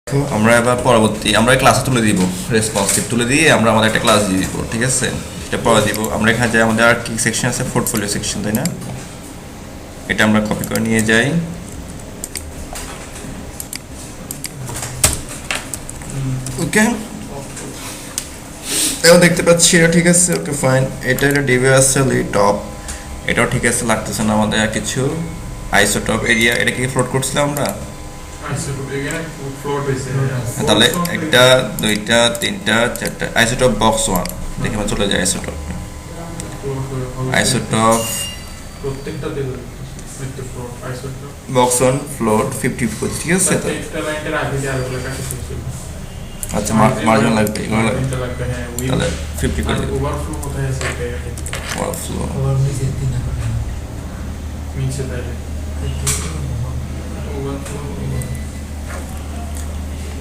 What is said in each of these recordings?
তো আমরা এবার পরবর্তী আমরা ক্লাসে তুলে দিব, রেসপন্সিভ তুলে দিয়ে আমরা আমাদের একটা ক্লাস দিয়ে দিব, ঠিক আছে? এটা পরে দিব। আমরা এখানে যাই, আমাদের আর কি সেকশন আছে, পোর্টফোলিও সেকশন, তাই না? এটা আমরা কপি করে নিয়ে যাই। ওকে, এখন দেখতে পাচ্ছি এটা ঠিক আছে। ওকে ফাইন, এটা ডিভি আছে টপ, এটাও ঠিক আছে, লাগতেছে না আমাদের আর কিছু। আইসোটপ এরিয়া, এটা কি ফ্লোট করছিলাম আমরা? তাহলে একটা, দুইটা, তিনটা, চারটা আইসোটপ বক্স ওয়ান দেখে আমরা চলে যাই। Isotope isotope box one float 50 ঠিক আছে। তো আচ্ছা, মার্জিন লাগবে, এগুলো লাগবে, তাহলে 50 করে দিই। ওভারফ্লো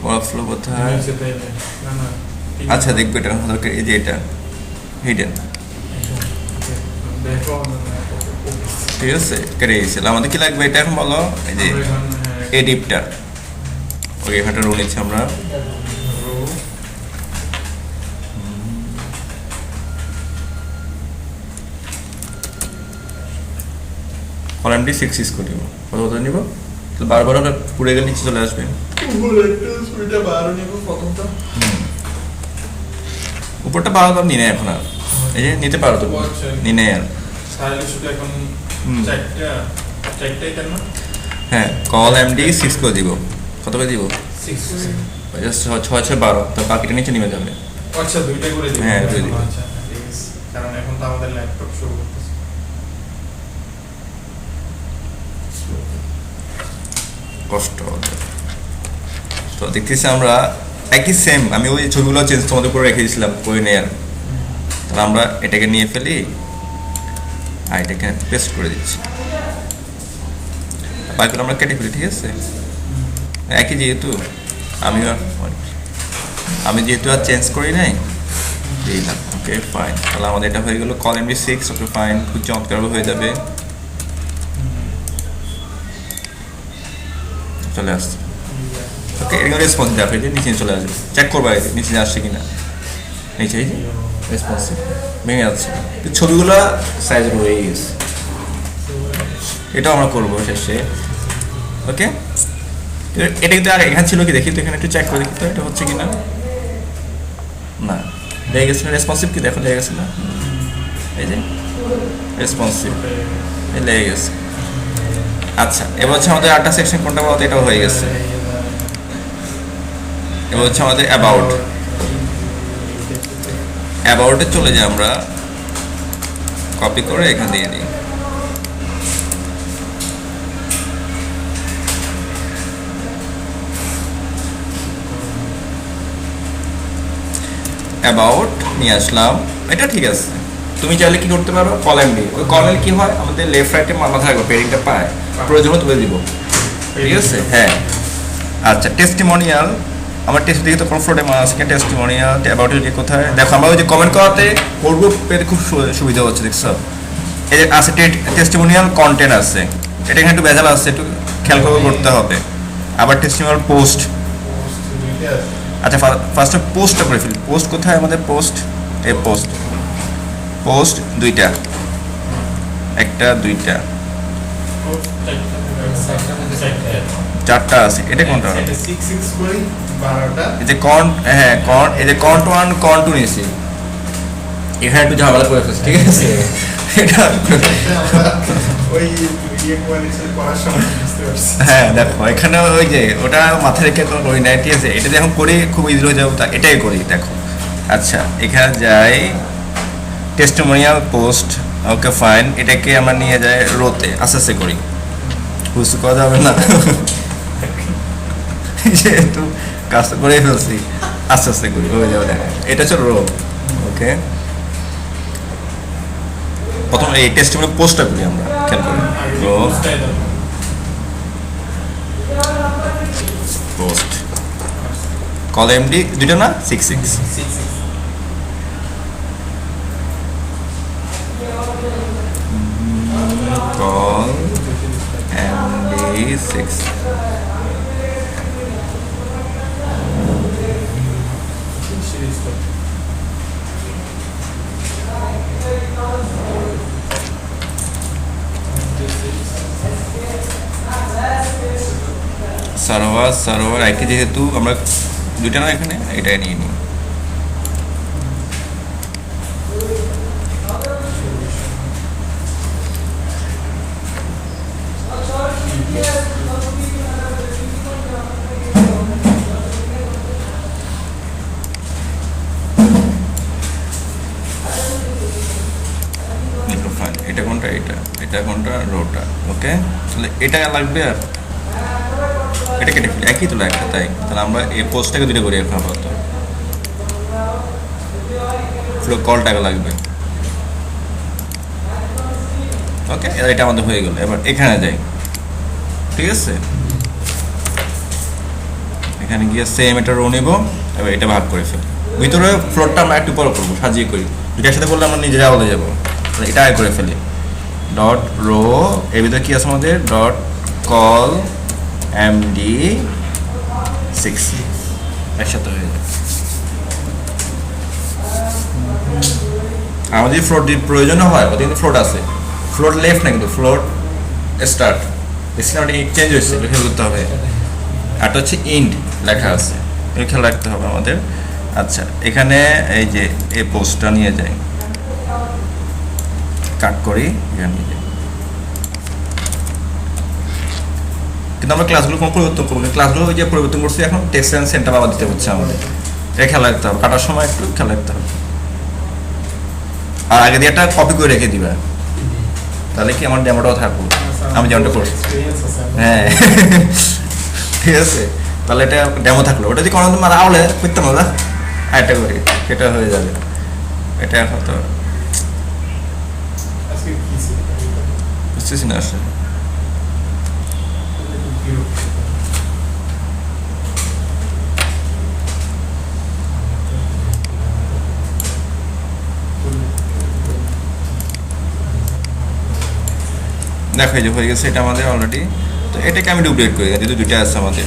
ওভারফ্লো কোথায়? আচ্ছা দেখবো, এটা দরকার। এই যে এটা হিডেন, ঠিক আছে, কেটে গেছিলাম। আমাদের কি লাগবে এটা এখন বলো? এই যে এডিপটা, ওকে, এখানটা রো নিচ্ছি আমরা। কলামটি 6 ইউজ করি, কত কত নিব? তো বারবার আমরা পুড়ে গেলে নিচে চলে আসবে। উপরটা 12 দাম নিয়ে নেয় এখন, আর এই যে নিতে পারো তো, নিয়ে নেয় আর। হ্যাঁ, কল এমডি 6 করে দিব। কত করে দিব? 6 6 12, তো বাকিটা নিচে নেমে যাবে। আচ্ছা, দুইটা করে দিব। হ্যাঁ, দুই দিব। আচ্ছা ঠিক আছে, কারণ এখন তো আমাদের ল্যাপটপ শো করতেছে। কষ্ট হবে তো দেখতেছি আমরা একই সেম। আমি ওই ছবিগুলো চেঞ্জ তোমাদের করে রেখে দিয়েছিলাম, করে নেয়ার। তাহলে আমরা এটাকে নিয়ে ফেলি আর এটাকে পেস্ট করে দিচ্ছি, বাকিগুলো আমরা কেটে ফেলি, ঠিক আছে? একই যেহেতু আমি যেহেতু আর চেঞ্জ করি নাই, দিলাম। ওকে ফাইন, তাহলে আমাদের এটা হয়ে গেল কল এমডি 6। ওকে ফাইন, খুব চমৎকারভাবে হয়ে যাবে, চলে আসছে। ওকে, এরকম রেসপন্স দেওয়া হয়েছে, নিচে চলে আসবে। চেক করবা এই নিচে আসছে কিনা, নিচে এই যে রেসপন্সিভ ভেঙে যাচ্ছে, ছবিগুলো সাইজ রয়ে গেছে। এটাও আমরা করবো শেষে। ওকে, এটা কিন্তু আর এখানে ছিল কি দেখি তো, এখানে একটু চেক করে দেখি তো এটা হচ্ছে কিনা। না, লেগে গেছে না। রেসপন্সিভ কি দেখো, লেগে গেছে না? এই যে রেসপন্সিভ লেগে গেছে। আচ্ছা, এবার হচ্ছে আমাদের আটটা সেকশন কোনটা বলতে, এটাও হয়ে গেছে। এবার হচ্ছে আমাদের অ্যাবাউটে চলে যাই আমরা, কপি করে এখানে দিয়ে দিই। অ্যাবাউট নিয়ে আসলাম, এটা ঠিক আছে। তুমি চাইলে কি করতে পারো, কলাম দিয়ে। ওই কলামে কি হয়, আমাদের লেফট রাইটে মাথা থাকবে, পেরিংটা পায়, প্রয়োজন তুলে দিব, ঠিক আছে? হ্যাঁ, আচ্ছা, টেস্টিমোনিয়াল। আমার টেস্ট দিকে তো কোনো ফ্লোটে আছে কিনা, টেস্টিমোনিয়াল অ্যাবাউট এটি কোথায় দেখো। আমরা ওই যে কমেন্ট করাতে করবো পেতে খুব সুবিধা হচ্ছে, দেখছো? এই যে আছে টেস্টিমোনিয়াল কন্টেন্ট আছে, এটা এখানে একটু ভেজাল আছে, একটু খেয়াল করে করতে হবে। আবার টেস্টিমোনিয়াল পোস্ট। আচ্ছা, ফার্স্টে পোস্টটা করে ফেলি। পোস্ট কোথায় আমাদের? পোস্ট, এই পোস্ট, পোস্ট দুইটা, একটা দুইটা চারটা আছে। এটা কোনটা? এই যে কন্ট, হ্যাঁ কন্ট, এই যে কন্ট 1 কন্ট 2 নিয়েছি, এখানে একটু ঝামেলা করে ফেলছি, ঠিক আছে? এটা হ্যাঁ দেখো, এখানে ওই যে ওটা মাথায় রেখে করি না, ঠিক আছে? এটা যখন করি খুব ইজি হয়ে যাবে, এটাই করি দেখো। আচ্ছা, এখানে যাই টেস্টিমোনিয়াল পোস্ট। ওকে ফাইন, এটাকে আমরা নিয়ে যাই রোতে, আস্তে আস্তে করি, বুঝতে করা যাবে না যেহেতু কাজটা করে ফেলছি, আস্তে আস্তে করি, হয়ে যাবে। দেখো এটা হচ্ছে রো। ওকে, প্রথম এই টেস্টিমোনিয়াল পোস্টটা করি আমরা, খেয়াল করি। রো পোস্ট, কল এমডি দুইটা না, 6 call MD6 সার্ভার একই, যেহেতু আমরা দুইটা না এখানে, এটাই নিয়ে নিই। এটা কোনটা, এটা কোনটা, রোটা। ওকে, তাহলে এটা লাগবে, আর এটা কেটে ফেলি, একই তো লেখা, তাই তাহলে আমরা এই পোস্টটাকে দুটো করি এখন আপাতত। কলটাকে লাগবে। ওকে, এটা আমাদের হয়ে গেল। এবার এখানে যাই, ঠিক আছে, এখানে গিয়ে সেম এটা রো নিব, এবার এটা ভাগ করে ফেলি। ভিতরে ফ্লোরটা আমরা একটু পরে করবো, সাজিয়ে করি, দুটার সাথে করলে আমরা নিজেরা বলে যাবো। এটা আগে করে ফেলি, ডট রো, এর ভিতরে কি আছে আমাদের, ডট কল MD6, একসাথে হয়ে যায়। আমাদের যদি ফ্লোট প্রয়োজন হয়, ওদের কিন্তু ফ্লোট আছে, ফ্লোট লেফট না কিন্তু ফ্লোট স্টার্ট, স্ক্রিনটা চেঞ্জ হয়েছে, এটা খেয়াল করতে হবে। আর হচ্ছে ইন্ড লেখা আছে, এটা খেয়াল রাখতে হবে আমাদের। আচ্ছা, এখানে এই যে এই পোস্টটা নিয়ে যাই, কাট করি, এখানে নিয়ে যাই। কিন্তু আমরা ক্লাসগুলো কোনো পরিবর্তন করবো না, ক্লাসগুলো যে পরিবর্তন করছি এখন টেক্সট অ্যান্ড সেন্টার আবার দিতে হচ্ছে আমাদের, এটা খেয়াল রাখতে হবে, কাটার সময় একটু খেয়াল রাখতে হবে। আর আগে দিয়ে একটা কপি করে রেখে দিবা, তাহলে কি আমার ডেমোটাও থাকবো, আমি যেমনটা করছি। হ্যাঁ, ঠিক আছে, তাহলে এটা ডেমো থাকলো, ওটা যদি কোনো মানে আওলে করতাম না, একটা করি, সেটা হয়ে যাবে। এটা এখন তো বুঝতেছি না আসলে। দেখো এই যে হয়ে গেছে এটা আমাদের অলরেডি। তো এটাকে আমি ডুপ্লিকেট করি, যেহেতু দুইটা আছে আমাদের।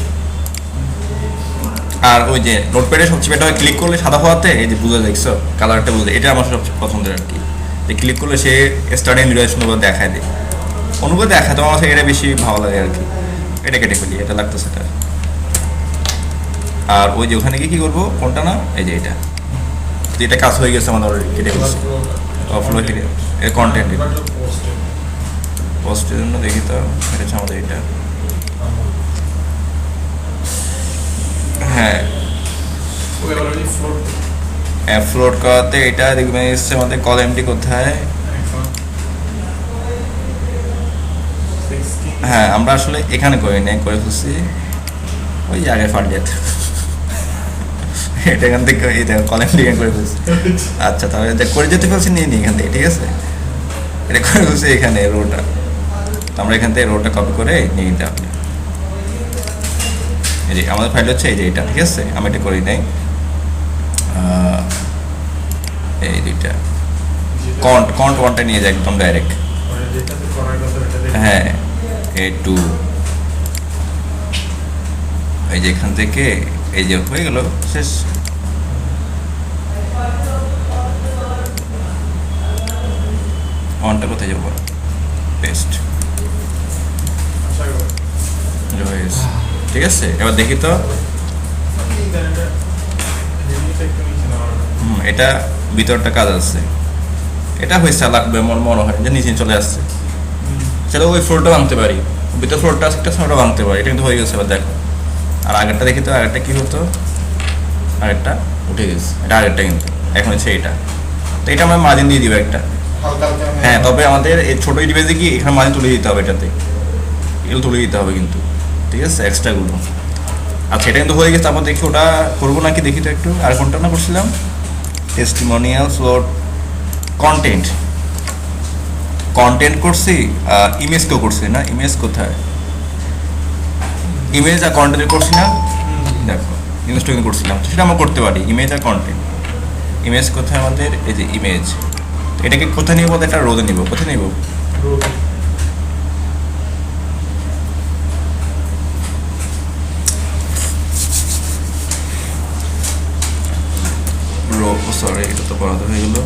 আর ওই যে নোটপ্যাডে সবচেয়ে বেটার হয় ক্লিক করলে সাদা হওয়াতে, এই যে বুঝে দেখছো কালারটা বুঝে, এটা আমার সবচেয়ে পছন্দের আর কি। যে ক্লিক করলে সে স্টার্টিং নির্বাচনগুলো দেখায় দেয়, অনুভব দেখায়, তো আমার কাছে এটা বেশি ভালো লাগে আর কি। এটা কেটে ফেলি, এটা লাগতেছে এটা। আর ওই যে ওখানে গিয়ে কী করবো, কোনটা না, এই যে এটা, এটা কাজ হয়ে গেছে আমাদের অলরেডি, কেটে ফেলছি। অফলোড কেটে এর কন্টেন্ট, পোস্টের জন্য দেখি তো, এটা হচ্ছে আমাদের এটা। হ্যাঁ, ফ্লোট করাতে এটা দেখবেন এসছে আমাদের কলামটি কোথায়। হ্যাঁ, আমরা আসলে এখানে করি নাই, করে ফেলছি ওই আগে ফার্ডিয়াত, এটা এখান থেকে এই দেখো কলামটি এখানে করে ফেলছি। আচ্ছা, তাহলে করে যেতে ফেলছি, নিয়ে নিই এখান থেকে, ঠিক আছে, এটা করে ফেলছি এখানে রোটা। আমরা এখান থেকে রোটা কপি করে নিয়ে নিতে হবে। এই যে আমাদের ফাইল হচ্ছে এই যে এটা, ঠিক আছে, আমি এটা করি নাই। এই দুইটা কন্ট ওয়ানটা নিয়ে যায় একদম ডাইরেক্ট। হ্যাঁ, A2, এই যে এখান থেকে এই যে হয়ে গেল, শেষ। ওয়ানটা কোথায় যাবো, পেস্ট, ঠিক আছে। এবার দেখি তো, এটা ভিতরটা কাজ আছে, এটা হয়েছে লাগবে মনে হয় যে নিচে চলে আসছে। চলো ওই ফ্লোরটা ভাঙতে পারি, ভিতর ফ্লোরটা আছে, একটা ফ্লোরটা ভাঙতে পারি, এটা কিন্তু হয়ে গেছে। এবার দেখো, আর আগেরটা দেখি তো, আগেরটা কি হতো, আগেরটা উঠে গেছে, এটা আগেরটা কিন্তু এখন হচ্ছে এটা। তো এটা আমরা মার্জিন দিয়ে দিব একটা। হ্যাঁ, তবে আমাদের এই ছোটো ডিভাইসে কি এখানে মার্জিন তুলে দিতে হবে, এটাতে এগুলো তুলে দিতে হবে কিন্তু, ঠিক আছে, এক্সট্রাগুলো। আচ্ছা, এটা কিন্তু হয়ে গেছে। তারপর দেখি ওটা করবো নাকি, দেখি তো একটু। আর কোনটা না করছিলাম, টেস্টিমোনিয়াল ফ্লোট কন্টেন্ট করছি, ইমেজকেও করছি না, ইমেজ কোথায়, ইমেজ আর কন্টেন্ট করছি না, দেখো ইমেজটা কিন্তু করছিলাম, সেটা আমরা করতে পারি, ইমেজ আর কন্টেন্ট। ইমেজ কোথায় আমাদের, এই যে ইমেজ, এটাকে কোথায় নিব, এটা রোদে নিব, কোথায় নিব, রো, সরি এটা তো পড়াতে হয়ে গেল।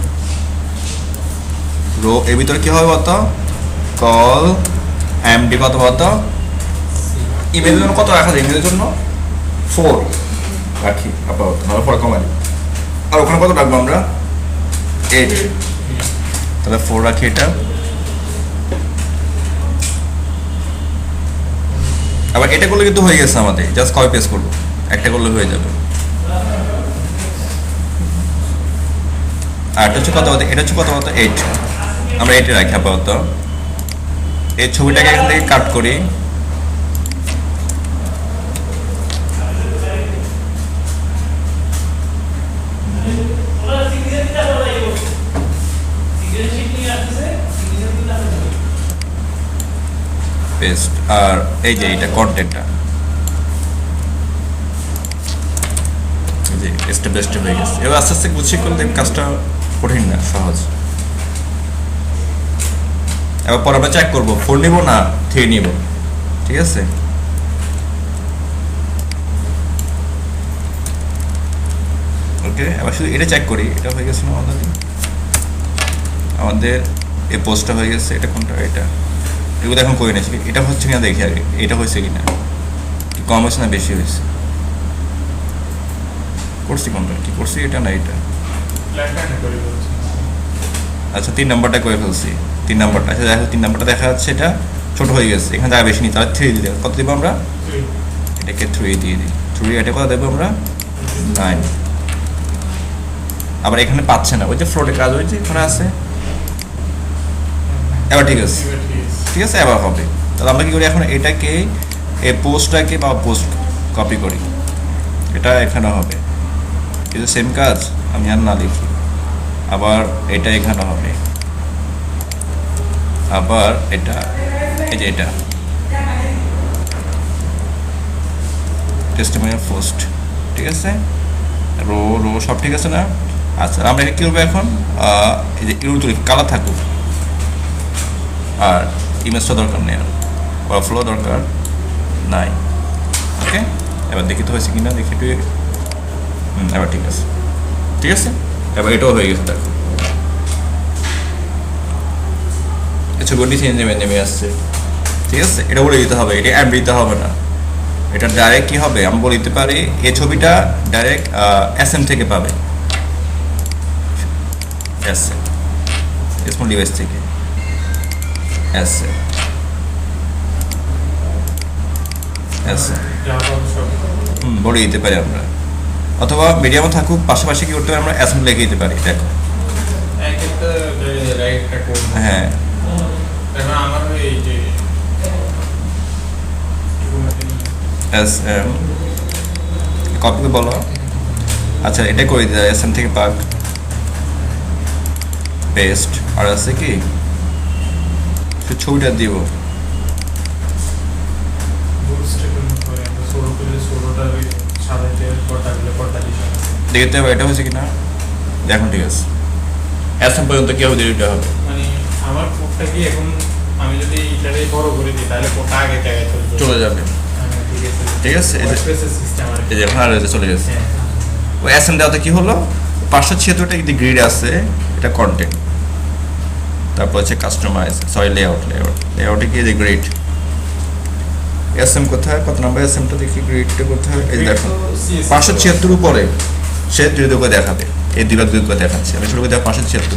রো এর ভিতরে কি হবে বলতো, কল MD কত বলতো, ইমেজের জন্য কত রাখা যায়? ইমেজের জন্য 4 রাখি আপাতত, নাহলে পরে কমাই। আর ওখানে কত রাখবো আমরা? 8। তাহলে 4 রাখি এটা। আবার এটা করলে কিন্তু হয়ে গেছে আমাদের, জাস্ট কপি পেস্ট করবো, একটা করলে হয়ে যাবে। আর এটা হচ্ছে কত হতো? এটা হচ্ছে কত হতো? 8। আমরা 8 রাখি আপাতত। এই ছবিটাকে এখান থেকে কাট করি। পেস্ট। আর এই যে এটা কন্টেন্টটা যে স্টেপ বাই স্টেপ হয়ে গেছে। এবার আস্তে আস্তে গুছিয়ে করলে কাজটা কঠিন না, সহজ। এবার পরে আমরা চেক করবো 4 নিব না 3 নিব, ঠিক আছে? ওকে, এবার শুধু এটা চেক করি, এটা হয়ে গেছে না আমাদের এই পোস্টটা হয়ে গেছে। এটা কোনটা? এটা। এগুলো এখন করে নিয়েছি, এটা হচ্ছে কিনা দেখি আগে, এটা হয়েছে কিনা, কম হয়েছে না বেশি হয়েছে। করছি কোনটা? কি করছি? এটা না এটা। আচ্ছা 3 নাম্বারটা করে ফেলছি। 3 নাম্বারটা, আচ্ছা দেখো 3 নাম্বারটা দেখা যাচ্ছে এটা ছোট হয়ে গেছে, এখানে জায়গা বেশি নেই, তাহলে 3 দিয়ে দেবো। কত দেবো আমরা? এটাকে 3 দিয়ে দিই। 3 এটা কত দেবো আমরা? 9। আবার এখানে পাচ্ছে না, ওই যে ফ্লোটে কাজ হয়েছে এখানে আছে। এবার ঠিক আছে, ঠিক আছে, এবার হবে। তাহলে আমরা কি করি এখন? এটাকে এই পোস্টটাকে বা পোস্ট কপি করি, এটা এখানে হবে। কিন্তু সেম কাজ আমি আর না লিখি। আবার এটা এখানে হবে, আবার এটা, এই যে এটা টেস্টিমোনিয়াল পোস্ট, ঠিক আছে? রো রো সব ঠিক আছে না? আচ্ছা আমরা এটা কী করবো এখন? এই যে ইউর তুলি কালার থাকুক, আর ইমেজটা দরকার নেই, আর ফ্লো দরকার নাই। ওকে, এবার দেখি তো হয়েছে কিনা, দেখি একটু। এবার ঠিক আছে, ঠিক আছে। এবার এটাও হয়ে গেছে, দেখো ছবিটি নেমে আসছে, ঠিক আছে? এটা বলে দিতে হবে, এটা অ্যাড দিতে হবে না। এটা ডাইরেক্ট কি হবে? আমি বলে দিতে পারি এই ছবিটা ডাইরেক্ট SM থেকে পাবে, SM স্মল ডিভাইস থেকে SM বলে দিতে পারি আমরা। অথবা মিডিয়ামও থাকুক, পাশাপাশি কি করতে পারি আমরা? SM লিখে দিতে পারি। দেখো হ্যাঁ, SM কপি বলো। আচ্ছা এটা করে দিতে SM থেকে পাক পেস্ট। আর আছে কি ছবিটা দিব, দেখতে হবে এটা হয়েছে কিনা। দেখুন ঠিক আছে, SM পর্যন্ত কি হবে? দিতে হবে। মানে আমার কোডটা কি এখন আমি যদি এটারে বড় করে দিই তাহলে কোডটা আগে জায়গায় চলে যাবে, ঠিক আছে? এই যে এখন আর চলে গেছে। ওই SM দেওয়াতে কি হলো? 576টা যদি গ্রিড আছে, এটা কন্টেন্ট। তারপর হচ্ছে কাস্টমাইজ, সরি লেআউটে কি? যে গ্রিড SM কোথায়? কত নাম্বার SMটা দেখি, গ্রিডটা কোথায়? এই দেখো 576 উপরে সে 2 করে দেখাবে, এই 2 ভাগ 2 করে দেখাচ্ছে। আমি শুরু করে দেবো 576,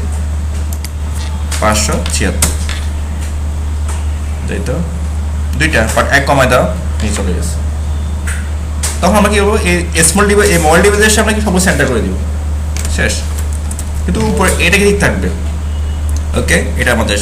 তাই তো? 2টা বাট 1 কমায় দাও, নিয়ে চলে গেছে। তখন আমরা কি করবো? এই স্মল ডিভাইস, এই মোবাইল ডিভাইসের সামনে কি সব সেন্টার করে দিব, শেষ। কিন্তু উপরে এটা কি ঠিক থাকবে। ওকে, এটা আমাদের